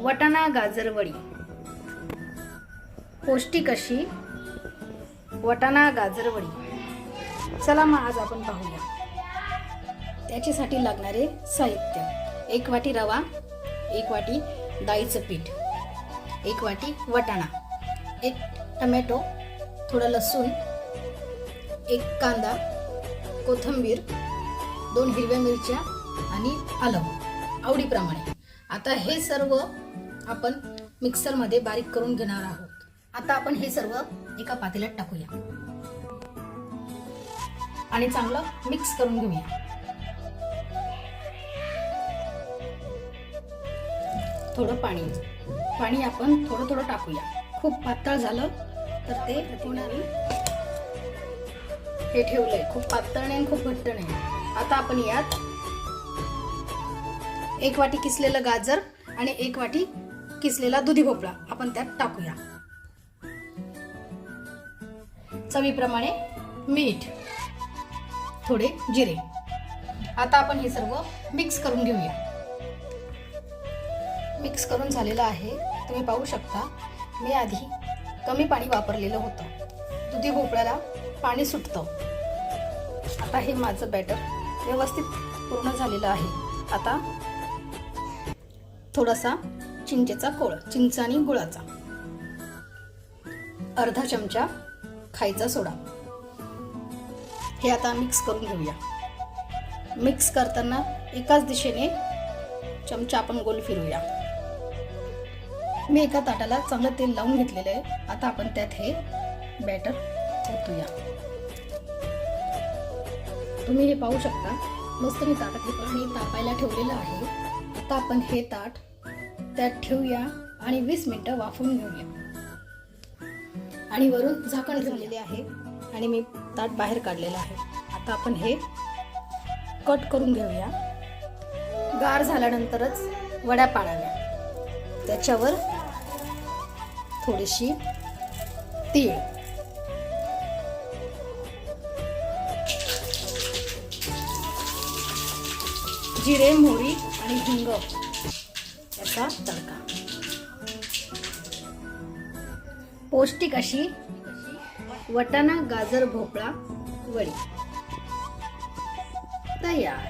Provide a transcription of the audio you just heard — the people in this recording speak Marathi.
वटाणा गाजर वडी. पौष्टिक अशी वटाणा गाजर वडी. चला मग आज आपण पाहूया. त्याच्यासाठी लागणारे साहित्य: 1 वाटी रवा, 1 वाटी डाळीचं पीठ, 1 वाटी वटाणा, 1 टोमॅटो, थोडं लसूण, 1 कांदा, कोथिंबीर, 2 हिरव्या मिरच्या आणि आलं आवडीप्रमाणे. आता हे सर्व आपण मिक्सरमध्ये बारीक करून घेणार आहोत. आता आपण हे सर्व एका पातेल्यात टाकूया आणि चांगलं मिक्स करून घेऊया. थोडं पाणी आपण थोडं थोडं टाकूया. खूप पातळ झालं तर ते हे ठेवलंय. खूप पातळ नाही, खूप घट्ट नाही. आता आपण यात 1 वाटी किसलेलं गाजर आणि 1 वाटी किसलेला दुधी भोपळा आपण त्यात टाकूया. चवीप्रमाणे मीठ, थोडे जिरे. आता आपण हे सर्व मिक्स करून घेऊया. मिक्स करून झालेलं आहे. तुम्ही पाहू शकता मी आधी कमी पाणी वापरलेलं होतं. दुधी भोपळ्याला पाणी सुटतं. आता हे माझं बॅटर व्यवस्थित पूर्ण झालेलं आहे. आता थोडासा चिंचेचा कोळ, चिंच आणि गुळाचा, अर्धा चमचा खायचा सोडा. हे आता मिक्स करून घेऊया. मिक्स करताना एकाच दिशेने चमचा आपण गोल फिरूया. मी एका ताटाला चांगलं तेल लावून घेतलेलं आहे. आता आपण त्यात हे बॅटर ओतूया. तुम्ही हे पाहू शकता मस्त मी ताटात हे पाणी तापायला ठेवलेलं आहे. आता आपण हे ताट त्यात ठेवूया आणि 20 मिनिटं वाफवून घेऊया. आणि वरून झाकण झालेले आहे आणि मी ताट बाहेर काढलेलं आहे. आता आपण हे कट करून घेऊया. गार झाल्यानंतरच वड्या पाडाव्या. त्याच्यावर थोडीशी तीळ, जिरे, मोहरी आणि हिंग याचा तडका. पौष्टिक अशी वटाणा गाजर भोपळा वडी तयार.